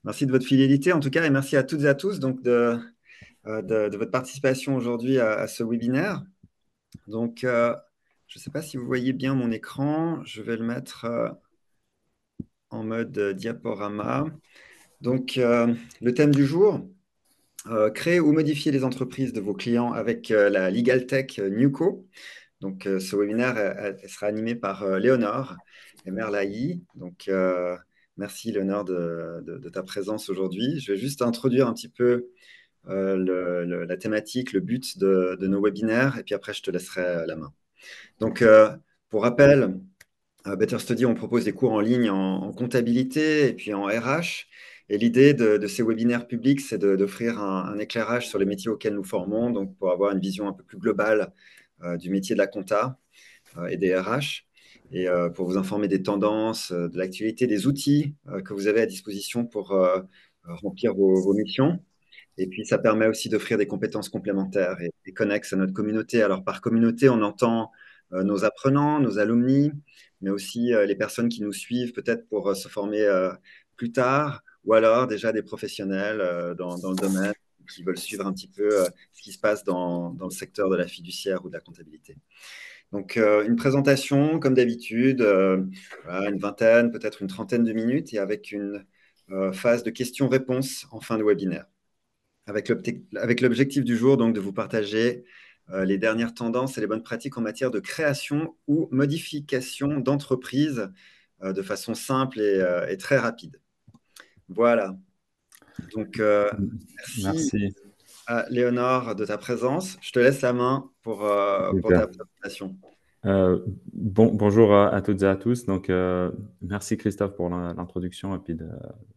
Merci de votre fidélité en tout cas et merci à toutes et à tous donc de votre participation aujourd'hui à ce webinaire. Donc, je ne sais pas si vous voyez bien mon écran. Je vais le mettre en mode diaporama. Donc, le thème du jour, créer ou modifier les entreprises de vos clients avec la Legal Tech Newco. Donc, ce webinaire elle sera animé par Léonore et Merlaï. Donc, merci Léonore de ta présence aujourd'hui. Je vais juste introduire un petit peu la thématique, le but de nos webinaires, et puis après, je te laisserai la main. Donc, pour rappel, à Better Study, on propose des cours en ligne en comptabilité et puis en RH. Et l'idée de ces webinaires publics, c'est d'offrir un éclairage sur les métiers auxquels nous formons, donc pour avoir une vision un peu plus globale du métier de la compta et des RH, et pour vous informer des tendances, de l'actualité, des outils que vous avez à disposition pour remplir vos missions. Et puis, ça permet aussi d'offrir des compétences complémentaires et connexes à notre communauté. Alors, par communauté, on entend nos apprenants, nos alumni, mais aussi les personnes qui nous suivent peut-être pour se former plus tard, ou alors déjà des professionnels dans le domaine qui veulent suivre un petit peu ce qui se passe dans le secteur de la fiduciaire ou de la comptabilité. Donc, une présentation, comme d'habitude, voilà, une vingtaine, peut-être une trentaine de minutes, et avec une phase de questions-réponses en fin de webinaire avec l'objectif du jour, donc, de vous partager les dernières tendances et les bonnes pratiques en matière de création ou modification d'entreprise de façon simple et très rapide. Voilà. Donc, merci Merci. à Léonore de ta présence. Je te laisse la main pour ta Super. présentation. Bonjour à toutes et à tous. Donc, merci Christophe pour l'introduction et puis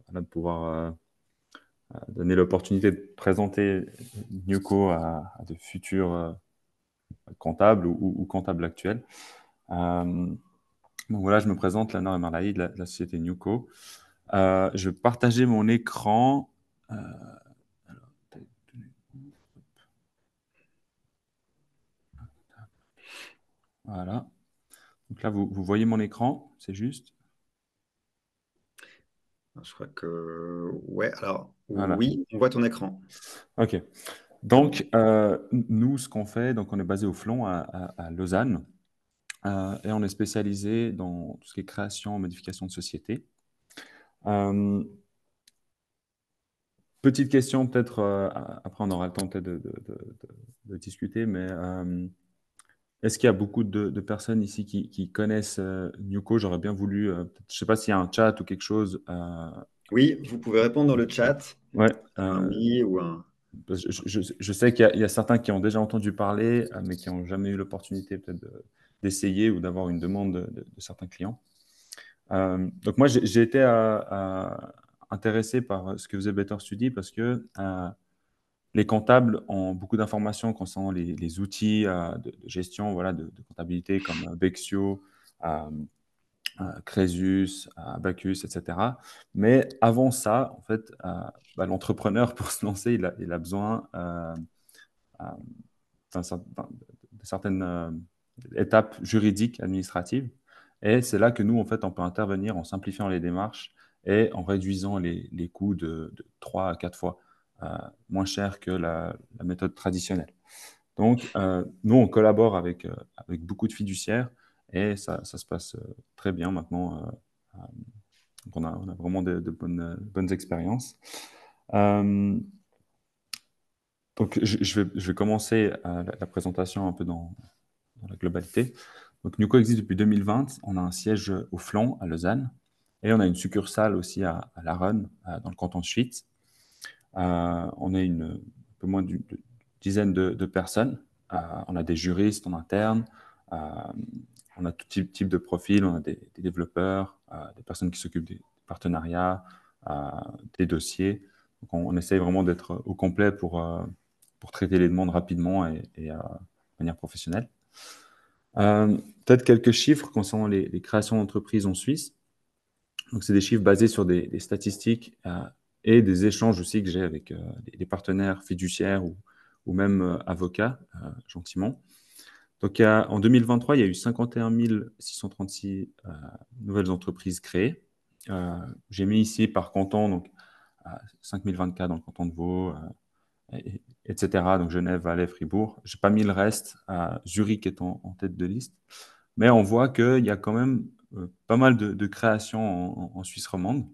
voilà, de pouvoir donner l'opportunité de présenter Newco à de futurs comptables ou comptables actuels. Donc voilà, je me présente, Lanor Emarlaï de la société Newco. Je vais partager mon écran. Euh, voilà. Donc là, vous voyez mon écran, c'est juste. Je crois que... Ouais, alors, Voilà. oui, on voit ton écran. OK. Donc, nous, ce qu'on fait, donc on est basé au Flon à Lausanne et on est spécialisé dans tout ce qui est création, modification de société. Euh, Petite question, peut-être, après on aura le temps peut-être de discuter, mais est-ce qu'il y a beaucoup de personnes ici qui connaissent Newco? J'aurais bien voulu, je ne sais pas s'il y a un chat ou quelque chose. Oui, vous pouvez répondre dans le chat, Ouais, un oui ou un... parce que je sais qu'il y a certains qui ont déjà entendu parler, mais qui n'ont jamais eu l'opportunité peut-être d'essayer ou d'avoir une demande de certains clients. Donc moi, j'ai été intéressé par ce que faisait Better Study parce que les comptables ont beaucoup d'informations concernant les outils de gestion, voilà, de comptabilité comme Bexio, euh, Crésus, Abacus, etc. Mais avant ça, en fait, l'entrepreneur, pour se lancer, il a besoin euh, de certaines étapes juridiques, administratives. Et c'est là que nous, en fait, on peut intervenir en simplifiant les démarches et en réduisant les coûts de 3 à 4 fois moins cher que la méthode traditionnelle. Donc, nous, on collabore avec beaucoup de fiduciaires et ça se passe très bien maintenant. Donc on a vraiment de bonnes expériences. Euh, donc, je vais commencer la présentation un peu dans la globalité. Donc, Nuco existe depuis 2020. On a un siège au Flanc, à Lausanne, et on a une succursale aussi à Laronne, dans le canton de Schwytz. On est un peu moins d'une dizaine de personnes. On a des juristes en interne. Euh, on a tout type de profil. On a des développeurs, des personnes qui s'occupent des partenariats, des dossiers. Donc, on essaye vraiment d'être au complet pour traiter les demandes rapidement et de manière professionnelle. Peut-être quelques chiffres concernant les créations d'entreprises en Suisse. Donc, c'est des chiffres basés sur des statistiques et des échanges aussi que j'ai avec les partenaires fiduciaires ou même avocats, gentiment. Donc, en 2023, il y a eu 51 636 nouvelles entreprises créées. J'ai mis ici par canton, donc 5024 dans le canton de Vaud, etc. Donc Genève, Valais, Fribourg. Je n'ai pas mis le reste. Zurich est en tête de liste. Mais on voit qu'il y a quand même pas mal de créations en Suisse romande.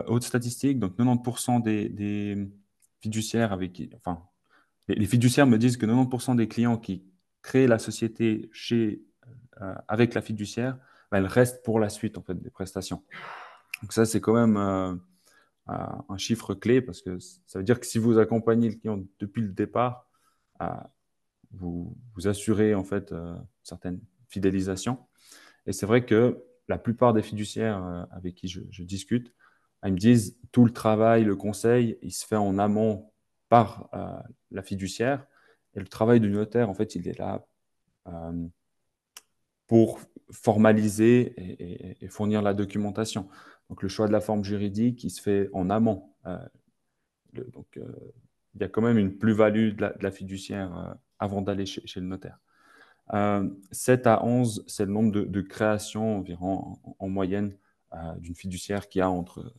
Autre statistique, donc 90% des fiduciaires avec qui, enfin, les fiduciaires me disent que 90% des clients qui créent la société avec la fiduciaire, bah, elles restent pour la suite en fait des prestations. Donc ça, c'est quand même un chiffre clé parce que ça veut dire que si vous accompagnez le client depuis le départ, euh, vous assurez en fait certaines fidélisations. Et c'est vrai que la plupart des fiduciaires avec qui je discute, ils me disent tout le travail, le conseil, il se fait en amont par la fiduciaire. Et le travail du notaire, en fait, il est là euh, pour formaliser et fournir la documentation. Donc, le choix de la forme juridique, il se fait en amont. Donc, il y a quand même une plus-value de la fiduciaire avant d'aller chez le notaire. 7 à 11, c'est le nombre de créations environ en moyenne d'une fiduciaire qui a entre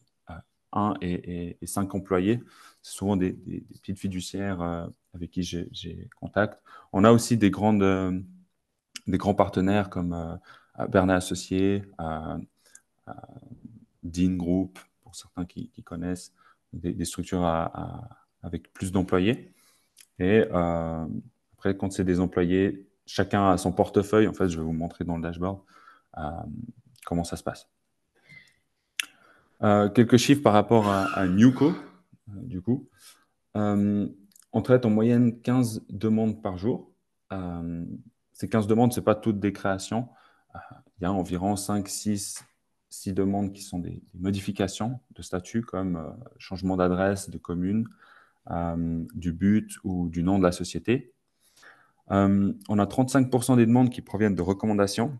1 et 5 employés. C'est souvent des petites fiduciaires avec qui j'ai contact. On a aussi des grands partenaires comme Bernat Associés, Dean Group, pour certains qui connaissent, des structures avec plus d'employés. Et après, quand c'est des employés, chacun a son portefeuille. En fait, je vais vous montrer dans le dashboard comment ça se passe. Quelques chiffres par rapport à Newco, du coup. On traite en moyenne 15 demandes par jour. Ces 15 demandes, ce n'est pas toutes des créations. Il y a environ 5, 6 demandes qui sont des modifications de statut, comme changement d'adresse, de commune, du but ou du nom de la société. On a 35% des demandes qui proviennent de recommandations,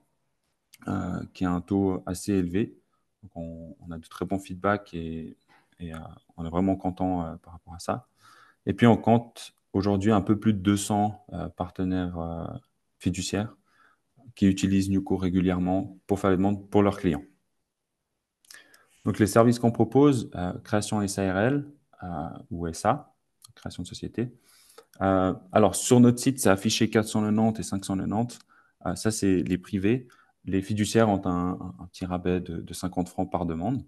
qui a un taux assez élevé. Donc on a de très bons feedbacks et on est vraiment content par rapport à ça. Et puis on compte aujourd'hui un peu plus de 200 partenaires fiduciaires qui utilisent Newco régulièrement pour faire les demandes pour leurs clients. Donc les services qu'on propose, création SARL ou SA, création de société. Alors, sur notre site, c'est affiché 490 et 590. Ça, c'est les privés. Les fiduciaires ont un petit rabais de 50 francs par demande.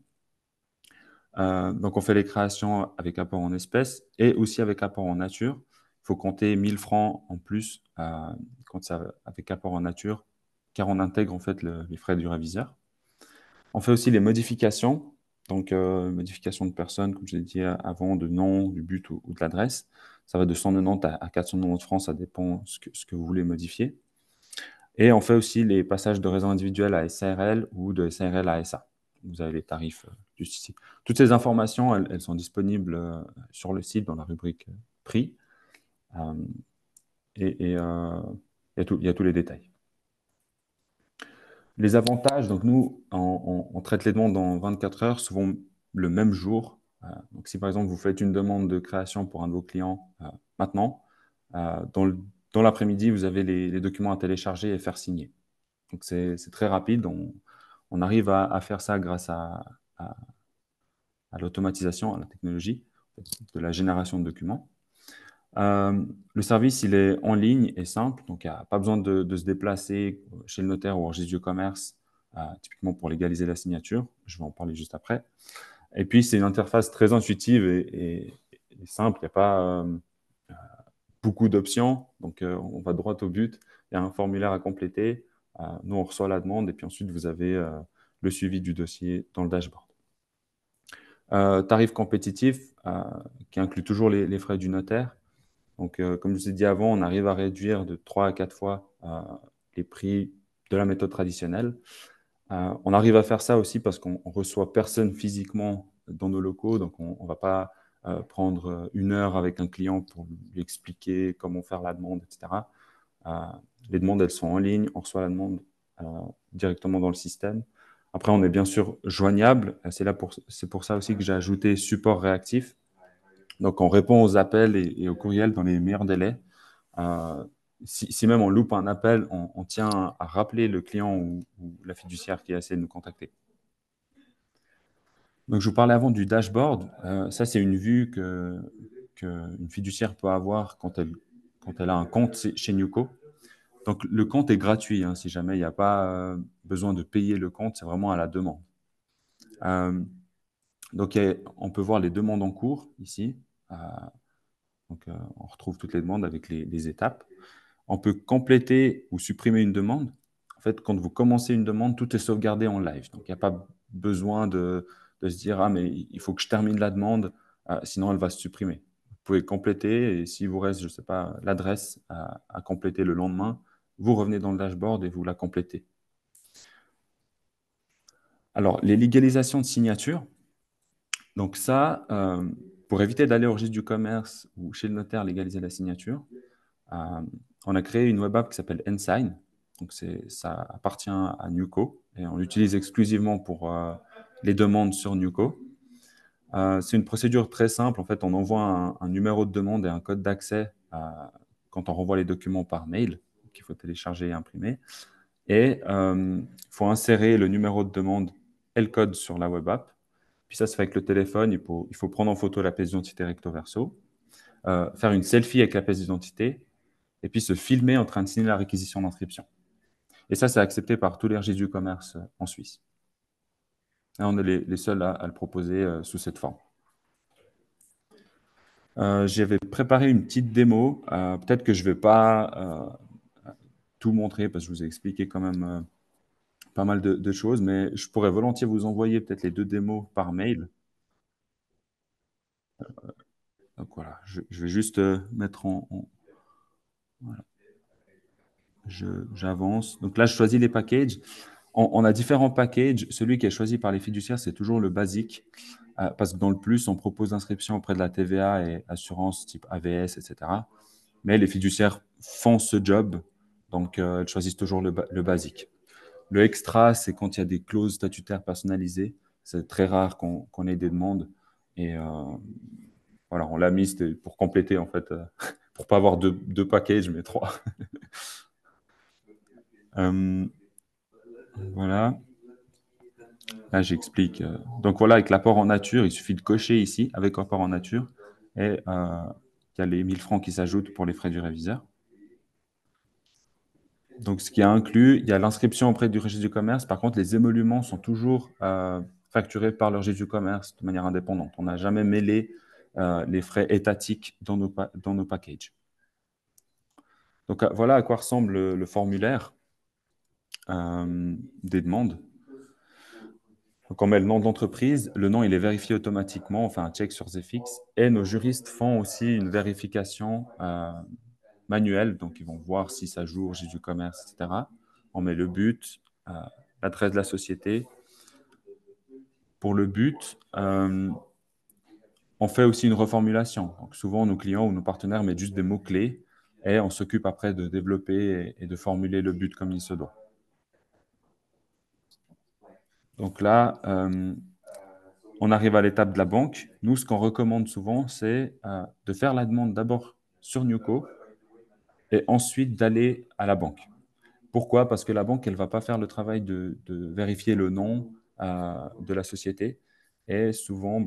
Donc, on fait les créations avec apport en espèces et aussi avec apport en nature. Il faut compter 1000 francs en plus quand c'est avec apport en nature, car on intègre en fait les frais du réviseur. On fait aussi les modifications. Donc, modification de personnes, comme je l'ai dit avant, de nom, du but ou de l'adresse. Ça va de 190 à 490 francs, ça dépend ce que vous voulez modifier. Et on fait aussi les passages de raison individuelle à SARL ou de SARL à SA. Vous avez les tarifs juste ici. Toutes ces informations, elles sont disponibles sur le site dans la rubrique prix. Il y a tous les détails. Les avantages, donc nous, on traite les demandes en 24 heures, souvent le même jour. Donc si par exemple vous faites une demande de création pour un de vos clients maintenant, dans l'après-midi, vous avez les documents à télécharger et faire signer. Donc c'est très rapide. On arrive à faire ça grâce à l'automatisation, à la technologie de la génération de documents. Le service, il est en ligne et simple, donc il n'y a pas besoin de se déplacer chez le notaire ou au registre du commerce, typiquement pour légaliser la signature. Je vais en parler juste après. Et puis, c'est une interface très intuitive et simple. Il n'y a pas beaucoup d'options, donc on va droit au but. Il y a un formulaire à compléter. Nous, on reçoit la demande et puis ensuite, vous avez le suivi du dossier dans le dashboard. Tarif compétitif qui inclut toujours les frais du notaire. Donc, comme je vous ai dit avant, on arrive à réduire de 3 à 4 fois les prix de la méthode traditionnelle. On arrive à faire ça aussi parce qu'on ne reçoit personne physiquement dans nos locaux, donc on ne va pas prendre une heure avec un client pour lui expliquer comment faire la demande, etc. Les demandes, elles sont en ligne, on reçoit la demande directement dans le système. Après, on est bien sûr joignable. C'est pour ça aussi que j'ai ajouté support réactif. Donc, on répond aux appels et aux courriels dans les meilleurs délais. Si même on loupe un appel, on tient à rappeler le client ou la fiduciaire qui a essayé de nous contacter. Donc, je vous parlais avant du dashboard. Ça, c'est une vue qu'une fiduciaire peut avoir quand elle a un compte chez Newco. Donc, le compte est gratuit, hein, si jamais il n'y a pas besoin de payer le compte, c'est vraiment à la demande. Donc, on peut voir les demandes en cours ici. Donc, on retrouve toutes les demandes avec les étapes. On peut compléter ou supprimer une demande. En fait, quand vous commencez une demande, tout est sauvegardé en live. Donc, il n'y a pas besoin de se dire, ah, mais il faut que je termine la demande, sinon elle va se supprimer. Vous pouvez compléter et s'il vous reste, je ne sais pas, l'adresse à compléter le lendemain, vous revenez dans le dashboard et vous la complétez. Alors, les légalisations de signature. Donc ça, pour éviter d'aller au registre du commerce ou chez le notaire légaliser la signature, on a créé une web app qui s'appelle Ensign. Donc ça appartient à Newco et on l'utilise exclusivement pour les demandes sur Newco. C'est une procédure très simple. En fait, on envoie un numéro de demande et un code d'accès quand on renvoie les documents par mail qu'il faut télécharger et imprimer. Et il faut insérer le numéro de demande et le code sur la web app. Puis ça se fait avec le téléphone. Il faut prendre en photo la pièce d'identité recto verso, faire une selfie avec la pièce d'identité et puis se filmer en train de signer la réquisition d'inscription. Et ça, c'est accepté par tous les registres du commerce en Suisse. Et on est les seuls à le proposer sous cette forme. J'avais préparé une petite démo. Peut-être que je ne vais pas tout montrer parce que je vous ai expliqué quand même pas mal de choses, mais je pourrais volontiers vous envoyer peut-être les 2 démos par mail. Donc voilà, je vais juste mettre voilà. J'avance. Donc là, je choisis les packages. On a différents packages. Celui qui est choisi par les fiduciaires, c'est toujours le basique. Parce que dans le plus, on propose l'inscription auprès de la TVA et assurance type AVS, etc. Mais les fiduciaires font ce job, donc elles choisissent toujours le basique. Le extra, c'est quand il y a des clauses statutaires personnalisées. C'est très rare qu'on ait des demandes. Et voilà, on l'a mis pour compléter, en fait, pour pas avoir deux packages, mais 3. Voilà. Là, j'explique. Donc voilà, avec l'apport en nature, il suffit de cocher ici, avec apport en nature, et il y a les 1000 francs qui s'ajoutent pour les frais du réviseur. Donc, ce qui est inclus, il y a l'inscription auprès du registre du commerce. Par contre, les émoluments sont toujours facturés par le registre du commerce de manière indépendante. On n'a jamais mêlé les frais étatiques dans nos packages. Donc, voilà à quoi ressemble le formulaire des demandes. Donc, on met le nom de l'entreprise. Le nom, il est vérifié automatiquement. On fait un check sur Zefix. Et nos juristes font aussi une vérification manuelle. Donc, ils vont voir si ça joue au registre du commerce, etc. On met le but, l'adresse de la société. Pour le but, on fait aussi une reformulation. Donc, souvent, nos clients ou nos partenaires mettent juste des mots-clés et on s'occupe après de développer et de formuler le but comme il se doit. Donc là, on arrive à l'étape de la banque. Nous, ce qu'on recommande souvent, c'est de faire la demande d'abord sur Newco et ensuite d'aller à la banque. Pourquoi? Parce que la banque, elle ne va pas faire le travail de vérifier le nom de la société. Et souvent,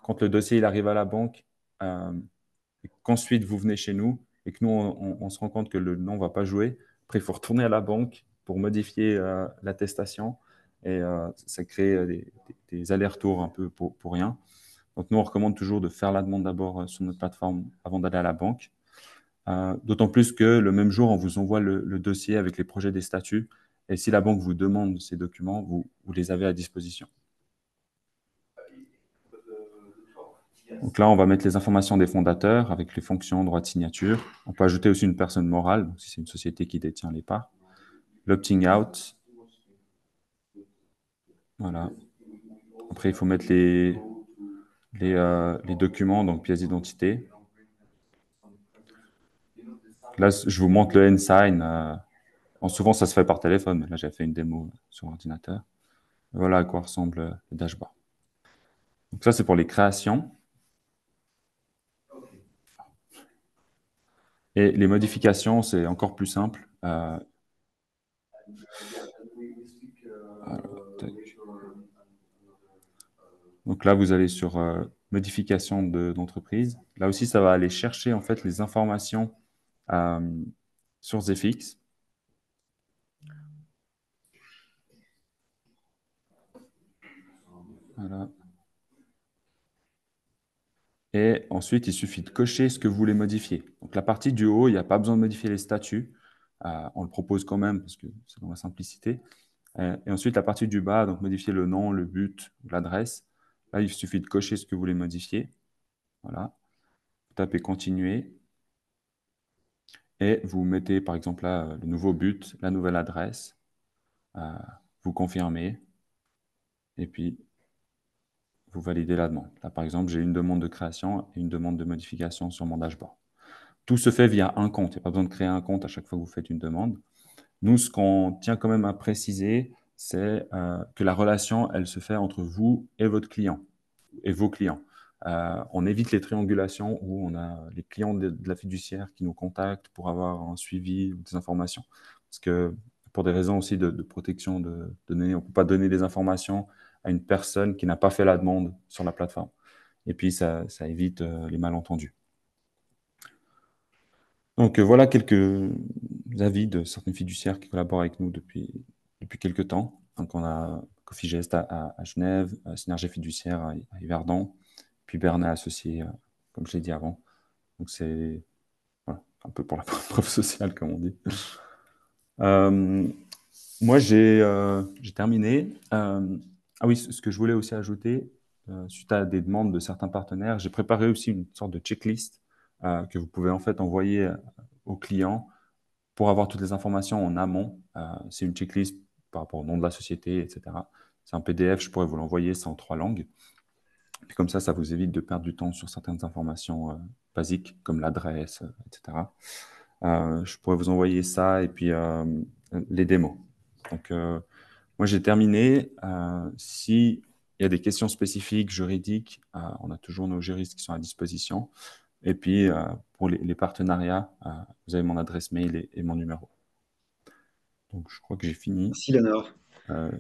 quand le dossier il arrive à la banque, et qu'ensuite vous venez chez nous et que nous, on se rend compte que le nom ne va pas jouer, après, il faut retourner à la banque pour modifier l'attestation. Et ça crée des allers-retours un peu pour rien. Donc, nous, on recommande toujours de faire la demande d'abord sur notre plateforme avant d'aller à la banque. D'autant plus que le même jour, on vous envoie le dossier avec les projets des statuts. Et si la banque vous demande ces documents, vous les avez à disposition. Donc là, on va mettre les informations des fondateurs avec les fonctions, droit de signature. On peut ajouter aussi une personne morale, donc si c'est une société qui détient les parts. L'opting out. Voilà. Après, il faut mettre les documents, donc pièces d'identité. Là, je vous montre le Ensign. Souvent, ça se fait par téléphone, mais là, j'ai fait une démo sur ordinateur. Voilà à quoi ressemble le dashboard. Donc ça, c'est pour les créations. Et les modifications, c'est encore plus simple. Alors, Donc là, vous allez sur modification d'entreprise. Là aussi, ça va aller chercher en fait les informations euh, sur ZFX. Voilà. Et ensuite, il suffit de cocher ce que vous voulez modifier. Donc la partie du haut, il n'y a pas besoin de modifier les statuts. On le propose quand même parce que c'est dans la simplicité. Et ensuite, la partie du bas, donc modifier le nom, le but, l'adresse. Là, il suffit de cocher ce que vous voulez modifier. Voilà. Vous tapez continuer et vous mettez par exemple là le nouveau but, la nouvelle adresse. Euh, vous confirmez et puis vous validez la demande. Là, par exemple, j'ai une demande de création et une demande de modification sur mon dashboard. Tout se fait via un compte. Il n'y a pas besoin de créer un compte à chaque fois que vous faites une demande. Nous, ce qu'on tient quand même à préciser, c'est que la relation, elle se fait entre vous et votre client et vos clients. On évite les triangulations où on a les clients de la fiduciaire qui nous contactent pour avoir un suivi ou des informations. Parce que pour des raisons aussi de protection de données, on ne peut pas donner des informations à une personne qui n'a pas fait la demande sur la plateforme. Et puis, ça évite les malentendus. Donc, voilà quelques avis de certaines fiduciaires qui collaborent avec nous depuis quelques temps. Donc, on a Cofigest à Genève, Synergie fiduciaire à Yverdon, puis Bernet Associé, comme je l'ai dit avant. Donc, c'est voilà, un peu pour la preuve sociale, comme on dit. Euh, Moi, j'ai terminé. Ah oui, ce que je voulais aussi ajouter, suite à des demandes de certains partenaires, j'ai préparé aussi une sorte de checklist que vous pouvez en fait envoyer aux clients pour avoir toutes les informations en amont. C'est une checklist par rapport au nom de la société, etc. C'est un PDF, je pourrais vous l'envoyer, c'est en 3 langues. Puis comme ça vous évite de perdre du temps sur certaines informations basiques, comme l'adresse, etc. Je pourrais vous envoyer ça et puis les démos. Donc, moi, j'ai terminé. Si il y a des questions spécifiques, juridiques, on a toujours nos juristes qui sont à disposition. Et puis, pour les partenariats, vous avez mon adresse mail et mon numéro. Donc, je crois que j'ai fini. Merci, Léonore.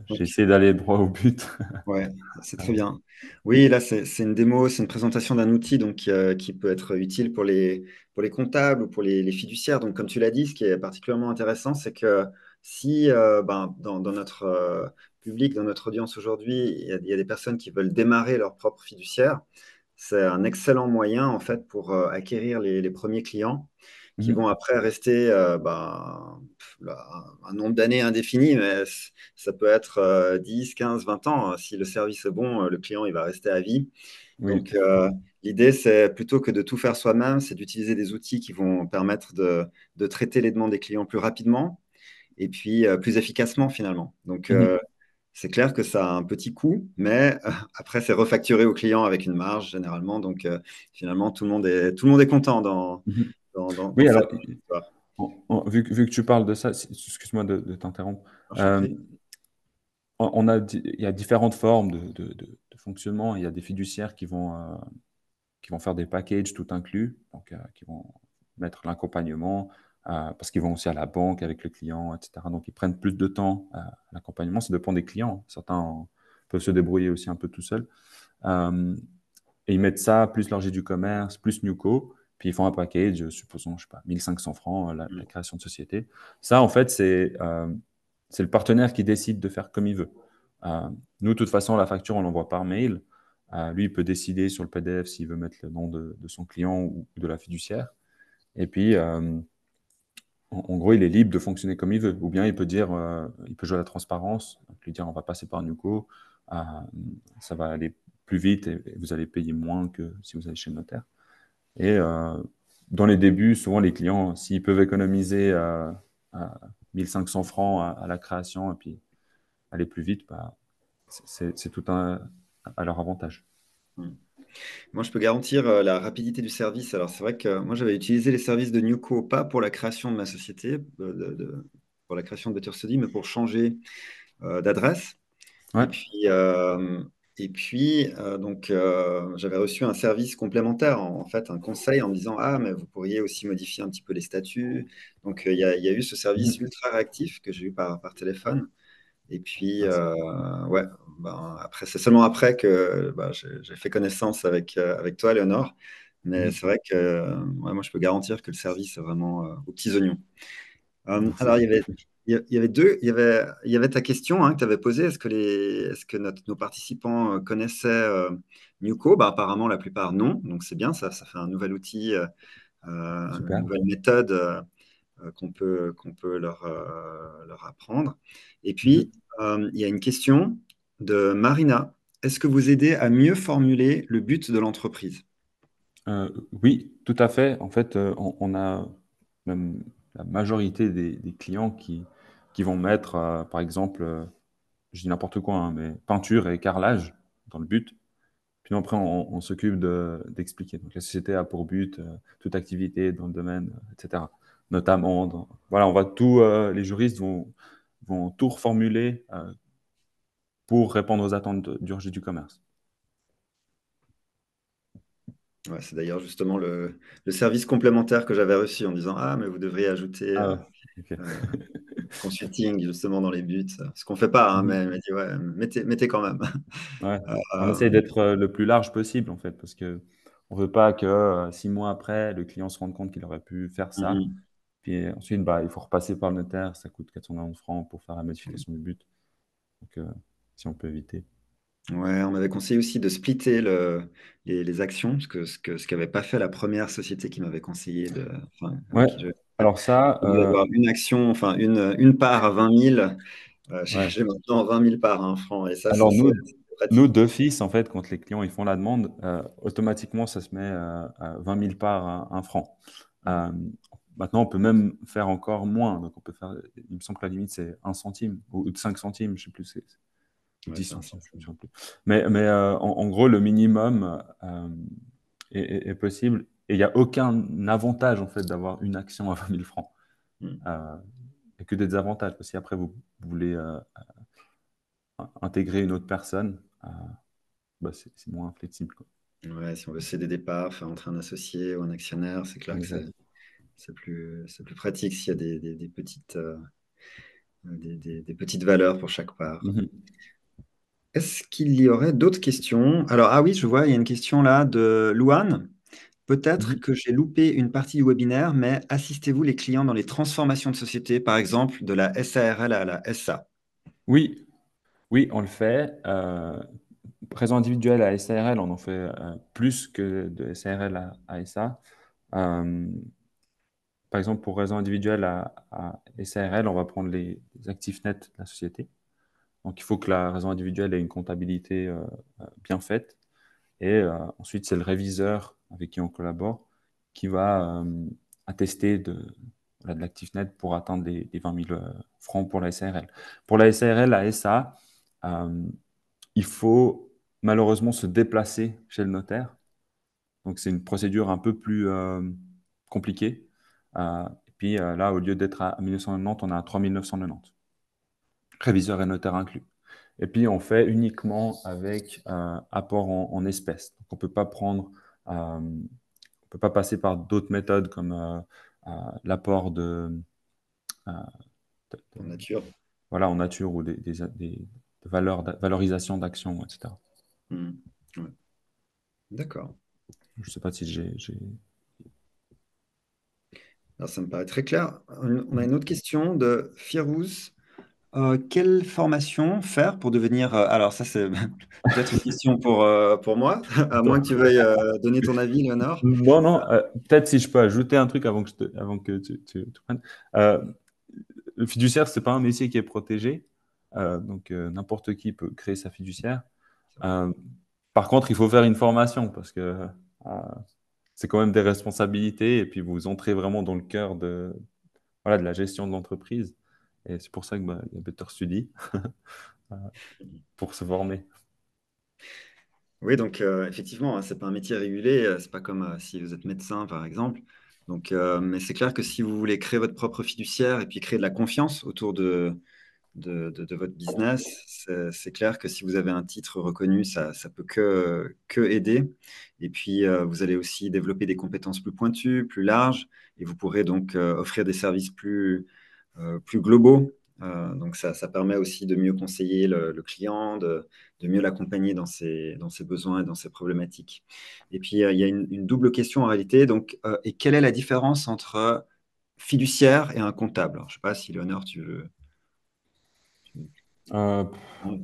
J'ai essayé d'aller droit au but. Ouais, c'est très Euh, bien. Oui, là, c'est une démo, c'est une présentation d'un outil donc, qui peut être utile pour les comptables ou pour les fiduciaires. Donc, comme tu l'as dit, ce qui est particulièrement intéressant, c'est que si dans notre public, dans notre audience aujourd'hui, il y a des personnes qui veulent démarrer leur propre fiduciaire, c'est un excellent moyen en fait pour acquérir les premiers clients qui mhm. vont après rester un nombre d'années indéfini, mais ça peut être 10, 15, 20 ans. Si le service est bon, le client il va rester à vie. Oui. Donc, l'idée, c'est plutôt que de tout faire soi-même, c'est d'utiliser des outils qui vont permettre de traiter les demandes des clients plus rapidement et puis plus efficacement finalement. Donc, Mhm. c'est clair que ça a un petit coût, mais après, c'est refacturé au client avec une marge généralement. Donc, finalement, tout le monde est content Mhm. dans Oui, cette alors, histoire. vu que tu parles de ça, excuse-moi de t'interrompre. Je t'en Euh, prie. il y a différentes formes de fonctionnement. Il y a des fiduciaires qui vont faire des packages tout inclus, donc qui vont mettre l'accompagnement, parce qu'ils vont aussi à la banque avec le client, etc. Donc, ils prennent plus de temps à l'accompagnement. Ça dépend des clients. Certains peuvent se débrouiller aussi un peu tout seuls. Euh, et ils mettent ça, plus leur du commerce, plus Newco, puis ils font un package, supposons, je sais pas, 1500 francs, la Mm. création de société. Ça, en fait, c'est le partenaire qui décide de faire comme il veut. Nous, de toute façon, la facture, on l'envoie par mail. Lui, il peut décider sur le PDF s'il veut mettre le nom de son client ou de la fiduciaire. Et puis, en gros, il est libre de fonctionner comme il veut. Ou bien il peut dire, il peut jouer à la transparence, donc lui dire on va passer par Nuco, ça va aller plus vite et vous allez payer moins que si vous allez chez le notaire. Et dans les débuts, souvent les clients, s'ils peuvent économiser 1500 francs à la création et puis aller plus vite, bah, c'est tout à leur avantage. Mm. Moi, je peux garantir la rapidité du service. Alors, c'est vrai que moi, j'avais utilisé les services de Newco, pas pour la création de ma société, pour la création de Better Study, mais pour changer d'adresse. Et Ouais. puis, j'avais reçu un service complémentaire, en fait, un conseil en me disant, ah, mais vous pourriez aussi modifier un petit peu les statuts. Donc, il y a eu ce service Mhm. ultra réactif que j'ai eu par téléphone. Et puis, Ah, ouais, après, c'est seulement après que j'ai fait connaissance avec toi, Léonore. Mais Mhm. c'est vrai que ouais, moi, je peux garantir que le service est vraiment aux petits oignons. Alors, Merci. il y avait ta question hein, que tu avais posée. Est-ce que nos participants connaissaient Newco? Apparemment, la plupart non. Donc, c'est bien, ça fait un nouvel outil, une Super. nouvelle méthode qu'on peut leur apprendre. Et Mhm. puis, il y a une question de Marina. Est-ce que vous aidez à mieux formuler le but de l'entreprise? Oui, tout à fait. En fait, on a même la majorité des clients qui vont mettre, par exemple, je dis n'importe quoi, hein, mais peinture et carrelage dans le but. Puis après, on s'occupe d'expliquer. Donc, la société a pour but toute activité dans le domaine, etc. Notamment, voilà, on va tout, les juristes vont tout reformuler pour répondre aux attentes du registre du commerce. Ouais, c'est d'ailleurs justement le service complémentaire que j'avais reçu en disant, ah, mais vous devriez ajouter Ah ouais, ok. euh, consulting justement dans les buts. Ce qu'on ne fait pas, hein, mais Mhm. elle m'a dit, ouais, mettez quand même. Ouais. On Euh, essaye d'être le plus large possible, en fait, parce que on veut pas que 6 mois après, le client se rende compte qu'il aurait pu faire ça. mhm. Puis ensuite, bah, il faut repasser par le notaire, ça coûte 490 francs pour faire la modification du but. Donc, si on peut éviter. Ouais, on m'avait conseillé aussi de splitter les actions, ce qu'avait pas fait la première société qui m'avait conseillé Ouais, avec qui je alors ça, au lieu d'avoir une action, enfin une part à 20 000, ouais. j'ai maintenant 20 000 parts à 1 franc. Et ça, Alors c'est nous pratique. d'office, en fait, quand les clients ils font la demande, automatiquement, ça se met à 20 000 parts à 1 franc. Mm. Euh, Maintenant, on peut même faire encore moins. Donc, on peut faire, il me semble que la limite, c'est 1 centime ou 5 centimes, je sais plus, ou Ouais, 10 c'est un centimes, je ne me centime. souviens plus. Mais en gros, le minimum est possible. Et il n'y a aucun avantage, en fait, d'avoir une action à 20 000 francs. Mm. Il n'y a que des avantages. Parce que si après, vous voulez intégrer une autre personne, bah, c'est moins flexible, quoi. Ouais, si on veut céder des parts, faire entrer un associé ou un actionnaire, c'est clair que Exact. c'est plus pratique s'il y a des petites, des petites valeurs pour chaque part. Mhm. Est-ce qu'il y aurait d'autres questions? Alors, ah oui, je vois, il y a une question là de Louane. Peut-être Mhm. que j'ai loupé une partie du webinaire, mais assistez-vous les clients dans les transformations de société, par exemple de la SARL à la SA? Oui, oui, on le fait. Réseau individuel à SARL, on en fait plus que de SARL à SA. Euh, Par exemple, pour réseau individuel à SARL, on va prendre les actifs nets de la société. Donc, il faut que la raison individuelle ait une comptabilité bien faite. Et ensuite, c'est le réviseur avec qui on collabore qui va attester voilà, de l'actif net pour atteindre les 20 000 francs pour la SARL. Pour la SARL, la SA, euh, il faut malheureusement se déplacer chez le notaire. Donc, c'est une procédure un peu plus compliquée. Et puis là, au lieu d'être à 1990, on est à 3990. Réviseur et notaire inclus. Et puis, on fait uniquement avec apport en espèces. Donc, on peut pas prendre, on peut pas passer par d'autres méthodes comme l'apport euh, de- En nature. voilà, en nature ou de valeurs, de valorisation d'actions, etc. Hmm. Ouais. D'accord. Je ne sais pas si Alors, ça me paraît très clair. On a une autre question de Firouz. Quelle formation faire pour devenir... alors ça, c'est peut-être une question pour moi, à moins que tu veuilles donner ton avis, Léonore. Non, non, peut-être si je peux ajouter un truc avant que tu prennes. Euh, le fiduciaire, c'est pas un métier qui est protégé. Donc, n'importe qui peut créer sa fiduciaire. C'est vrai. Euh, Par contre, il faut faire une formation parce que c'est quand même des responsabilités et puis vous entrez vraiment dans le cœur voilà, de la gestion de l'entreprise. Et c'est pour ça que bah, il y a Better Study euh, pour se former. Oui, donc effectivement, hein, c'est pas un métier régulé, c'est pas comme si vous êtes médecin, par exemple. Donc, mais c'est clair que si vous voulez créer votre propre fiduciaire et puis créer de la confiance autour de votre business, c'est clair que si vous avez un titre reconnu, ça peut que aider. Et puis, vous allez aussi développer des compétences plus pointues, plus larges, et vous pourrez donc offrir des services plus globaux Donc ça permet aussi de mieux conseiller le client, de mieux l'accompagner dans ses besoins et dans ses problématiques. Et puis, il y a une double question en réalité. Donc, et quelle est la différence entre fiduciaire et un comptable? Alors, je ne sais pas si Léonore, tu veux. Euh, Ouais.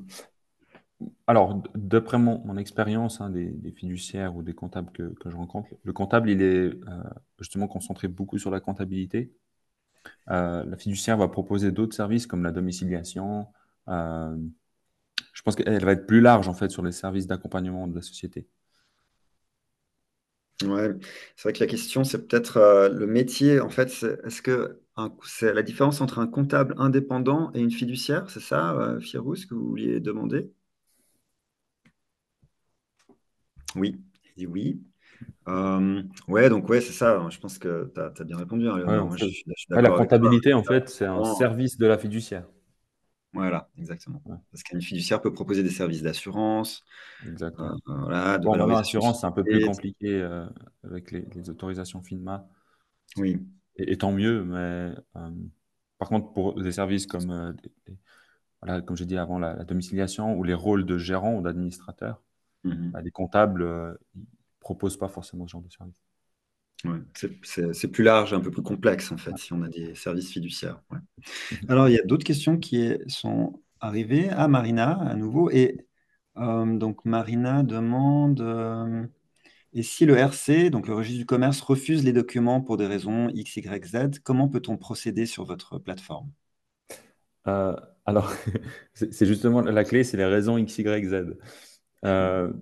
alors, d'après mon expérience, hein, des fiduciaires ou des comptables que je rencontre, le comptable, il est justement concentré beaucoup sur la comptabilité. La fiduciaire va proposer d'autres services comme la domiciliation. euh, je pense qu'elle va être plus large en fait sur les services d'accompagnement de la société. Ouais, c'est vrai que la question, c'est peut-être le métier. En fait, est-ce que c'est la différence entre un comptable indépendant et une fiduciaire? C'est ça, Firouz, ce que vous vouliez demander? Oui, il dit oui. Ouais, donc ouais, c'est ça. Je pense que tu as bien répondu, hein, Ouais, Léonore. en Moi, fait, je suis ouais, la d'accord avec toi. comptabilité, en fait, c'est un Vraiment, service de la fiduciaire. voilà, exactement. Ouais, Parce qu'une fiduciaire peut proposer des services d'assurance, exactement. voilà, de Bon, maintenant, valorisation de l'assurance, c'est un peu plus société. compliqué avec les autorisations FINMA. Oui. Et tant mieux, mais par contre, pour des services comme, voilà, comme j'ai dit avant, la domiciliation ou les rôles de gérant ou d'administrateur, Mhm. bah, les comptables ils proposent pas forcément ce genre de service. Ouais. C'est plus large, un peu plus complexe, en fait, si on a des services fiduciaires. Ouais. Alors, il y a d'autres questions qui sont arrivées. Ah, Marina, à nouveau. Et donc, Marina demande et si le RC, donc le registre du commerce, refuse les documents pour des raisons X, Y, Z, comment peut-on procéder sur votre plateforme? Euh, alors, c'est justement la clé, c'est les raisons X, Y, Z. Euh,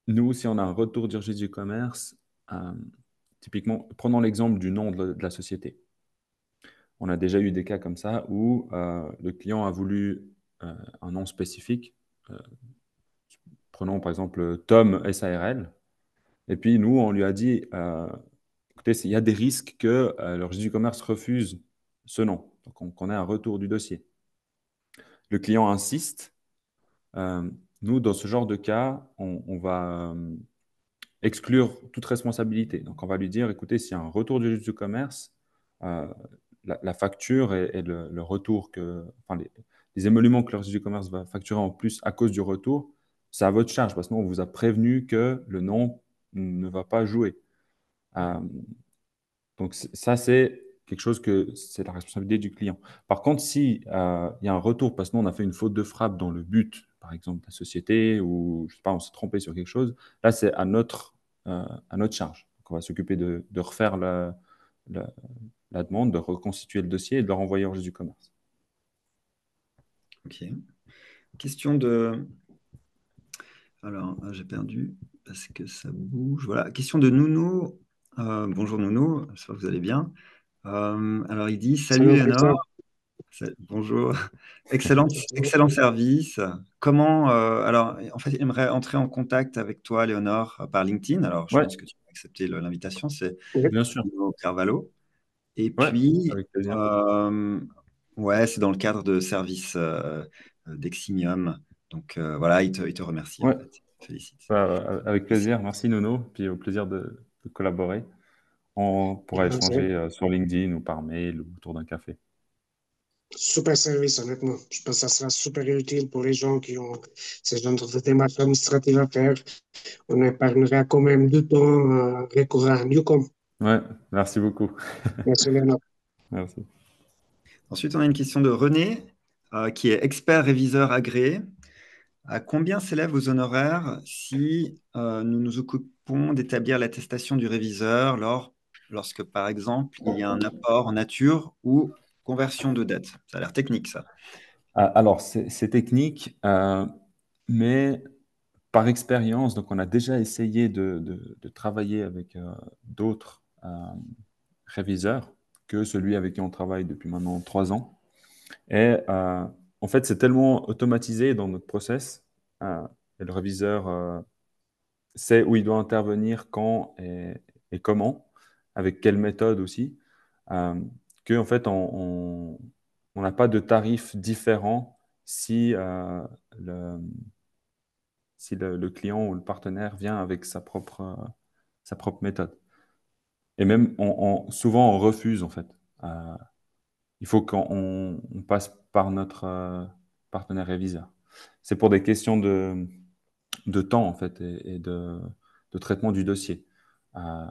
Nous, si on a un retour du registre du commerce, euh, typiquement, prenons l'exemple du nom de la société. On a déjà eu des cas comme ça où le client a voulu un nom spécifique. Euh, Prenons par exemple Tom SARL. Et puis nous, on lui a dit, écoutez, il y a des risques que le registre du commerce refuse ce nom. Donc on ait un retour du dossier. Le client insiste. Euh, Nous, dans ce genre de cas, on va exclure toute responsabilité. Donc, on va lui dire, écoutez, s'il y a un retour du registre du commerce, euh, la facture et le retour enfin, les émoluments que le registre du commerce va facturer en plus à cause du retour, c'est à votre charge, parce que nous, on vous a prévenu que le nom ne va pas jouer. Euh, donc, ça, c'est quelque chose que c'est la responsabilité du client. Par contre, si il y a un retour parce que nous, on a fait une faute de frappe dans le but, par exemple, de la société, ou je sais pas, on s'est trompé sur quelque chose, là, c'est à notre charge. Donc, on va s'occuper de refaire la, la demande, de reconstituer le dossier et de le renvoyer au registre du commerce. Ok. Question de. Alors, j'ai perdu parce que ça bouge. Voilà. Question de Nounou. Bonjour Nounou, j'espère que vous allez bien. Alors, il dit, salut Salut Léonore. Christophe. Bonjour. Excellent service. Comment, alors, en fait, il aimerait entrer en contact avec toi, Léonore, par LinkedIn. Alors, je Ouais, pense que tu as accepté l'invitation. C'est Oui, bien sûr. Bruno Carvalho. Et Ouais, puis, avec plaisir. ouais, c'est dans le cadre de service d'Eximium. Donc, voilà, il te remercie, en Ouais, fait. Félicite. avec plaisir. Merci Nono, puis au plaisir de collaborer. On pourra merci. échanger sur LinkedIn ou par mail ou autour d'un café. Super service, honnêtement. Je pense que ça sera super utile pour les gens qui ont ce genre de démarches administratives à faire. On épargnera quand même du temps recourant à Newcom. Ouais, merci beaucoup. Merci Léonard. Merci. Ensuite, on a une question de René, qui est expert réviseur agréé. À combien s'élèvent vos honoraires si nous nous occupons d'établir l'attestation du réviseur lorsque, par exemple, il y a un apport en nature ou conversion de dette? Ça a l'air technique, ça. Alors, c'est technique, mais par expérience, donc on a déjà essayé de travailler avec d'autres réviseurs que celui avec qui on travaille depuis maintenant 3 ans. Et en fait, c'est tellement automatisé dans notre process, euh, et le réviseur sait où il doit intervenir, quand et comment, avec quelle méthode aussi, euh, que en fait, on n'a pas de tarif différent si, le client ou le partenaire vient avec sa propre méthode. Et même, souvent, on refuse, en fait. Il faut qu'on passe par notre partenaire réviseur. C'est pour des questions de temps, en fait, et de traitement du dossier. Euh,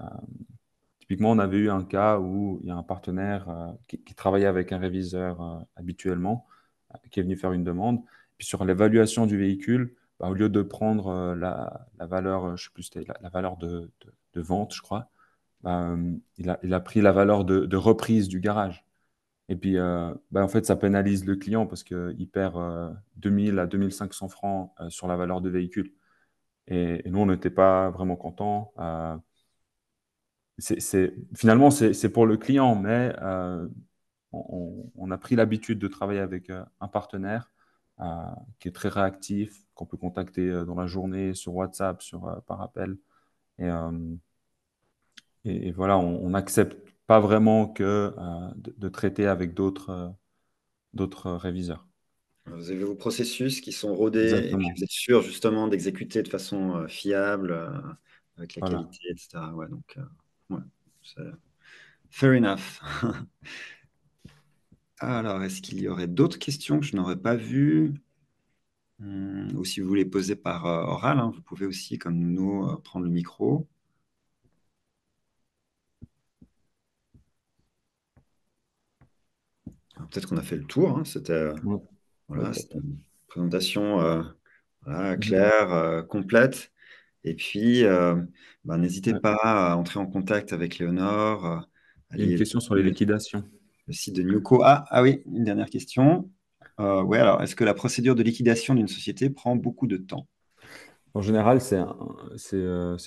Typiquement, on avait eu un cas où il y a un partenaire qui travaillait avec un réviseur habituellement, qui est venu faire une demande. Puis sur l'évaluation du véhicule, bah, au lieu de prendre la valeur, je sais plus, c'était la valeur de vente, je crois, bah, il a pris la valeur de reprise du garage. Et puis, bah, en fait, ça pénalise le client parce qu'il perd 2000 à 2500 francs sur la valeur de véhicule. Et nous, on n'était pas vraiment contents. Finalement, c'est pour le client, mais on a pris l'habitude de travailler avec un partenaire euh, qui est très réactif, qu'on peut contacter dans la journée sur WhatsApp, par appel. Et, euh, et voilà, on n'accepte pas vraiment de traiter avec d'autres réviseurs. Vous avez vos processus qui sont rodés et puis Exactement. vous êtes sûr justement d'exécuter de façon fiable, avec la Voilà. qualité, etc. Ouais, donc, ouais, c'est fair enough. Alors, est-ce qu'il y aurait d'autres questions que je n'aurais pas vues? Ou si vous voulez poser par oral, hein, vous pouvez aussi, comme nous, prendre le micro. Alors, peut-être qu'on a fait le tour, hein. C'était Ouais. Ouais, voilà, pas c'était top. une présentation voilà, Mhm. claire, complète. Et puis, bah, n'hésitez Ouais. pas à entrer en contact avec Léonore, Il y a une allez question sur les visiter liquidations. le site de Newco. Ah oui, une dernière question. Ouais, alors, est-ce que la procédure de liquidation d'une société prend beaucoup de temps? En général, c'est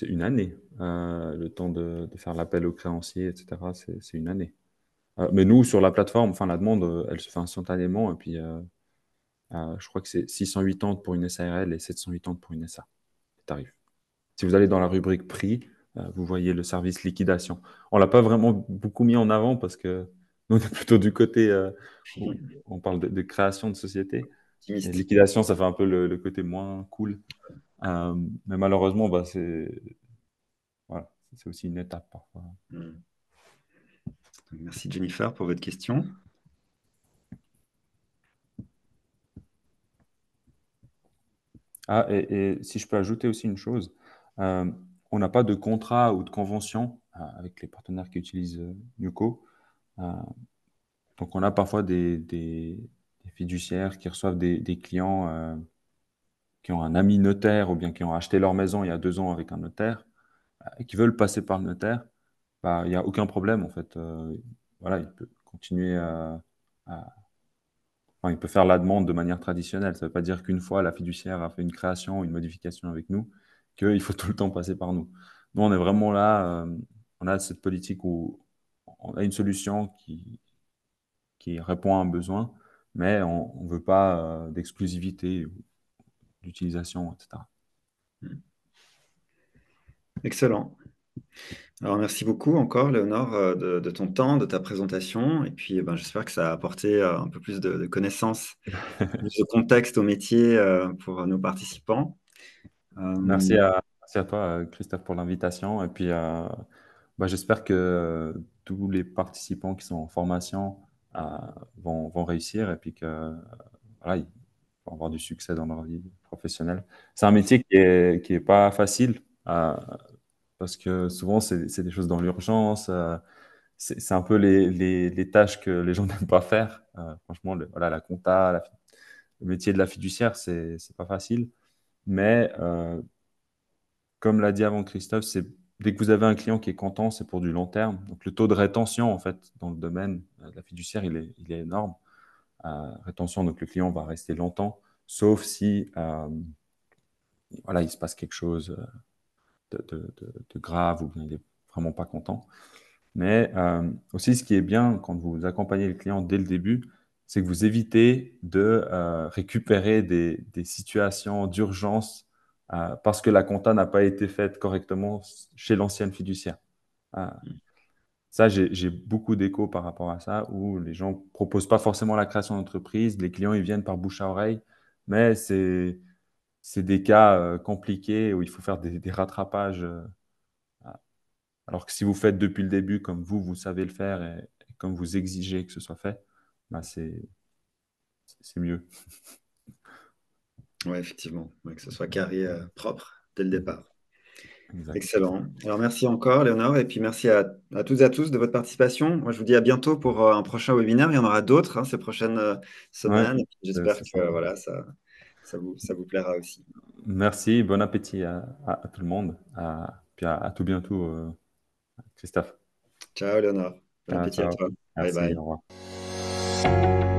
une année. Le temps de faire l'appel aux créanciers, etc., c'est une année. Mais nous, sur la plateforme, enfin, la demande, elle se fait instantanément. Et puis, je crois que c'est 680 pour une SARL et 780 pour une SA, les tarifs. Si vous allez dans la rubrique prix, vous voyez le service liquidation. On l'a pas vraiment beaucoup mis en avant parce que nous, on est plutôt du côté où on parle de création de société. Et Optimiste. liquidation, ça fait un peu le côté moins cool. Mais malheureusement, bah, voilà, c'est aussi une étape parfois. Hmm. Merci Jennifer pour votre question. Ah, et si je peux ajouter aussi une chose, euh, on n'a pas de contrat ou de convention avec les partenaires qui utilisent Nuco. Euh, donc, on a parfois des fiduciaires qui reçoivent des clients qui ont un ami notaire ou bien qui ont acheté leur maison il y a 2 ans avec un notaire et qui veulent passer par le notaire. Bah, il n'y a aucun problème en fait. Voilà, il peut continuer à enfin, il peut faire la demande de manière traditionnelle. Ça ne veut pas dire qu'une fois la fiduciaire a fait une création ou une modification avec nous, qu'il faut tout le temps passer par nous. Nous, on est vraiment là, on a cette politique où on a une solution qui répond à un besoin, mais on ne veut pas d'exclusivité ou d'utilisation, etc. Hmm. Excellent. Alors, merci beaucoup encore, Léonore, de ton temps, de ta présentation. Et puis, ben, j'espère que ça a apporté un peu plus de connaissances, plus de contexte au métier pour nos participants. Euh, Merci à toi, Christophe, pour l'invitation. Et puis, bah, j'espère que tous les participants qui sont en formation euh, vont réussir et puis que voilà, ils vont avoir du succès dans leur vie professionnelle. C'est un métier qui est pas facile parce que souvent, c'est des choses dans l'urgence. C'est un peu les tâches que les gens n'aiment pas faire. Franchement, voilà, la compta, le métier de la fiduciaire, c'est pas facile. Mais comme l'a dit avant Christophe, c'est dès que vous avez un client qui est content, c'est pour du long terme. Donc le taux de rétention, en fait, dans le domaine de la fiduciaire, il est énorme. Rétention, donc le client va rester longtemps, sauf si voilà, il se passe quelque chose de grave ou bien il est vraiment pas content. Mais aussi, ce qui est bien quand vous accompagnez le client dès le début, c'est que vous évitez de récupérer des situations d'urgence parce que la compta n'a pas été faite correctement chez l'ancienne fiduciaire. Euh, Ça, j'ai beaucoup d'échos par rapport à ça, où les gens proposent pas forcément la création d'entreprise, les clients ils viennent par bouche à oreille, mais c'est des cas compliqués où il faut faire des rattrapages. Alors que si vous faites depuis le début, comme vous savez le faire et comme vous exigez que ce soit fait, bah c'est mieux. Oui, effectivement, ouais, que ce soit carré, propre dès le départ. Exact. Excellent. Alors, merci encore, Léonore, et puis merci à toutes et à tous de votre participation. Moi, je vous dis à bientôt pour un prochain webinaire. Il y en aura d'autres ces prochaines Ouais, semaines. Et puis, j'espère c'est que sympa. voilà, ça vous plaira aussi. Merci, bon appétit à tout le monde. Puis à tout bientôt, Christophe. Ciao, Léonore. Bon Ciao, appétit à ciao. toi. Bye Merci, bye. au revoir.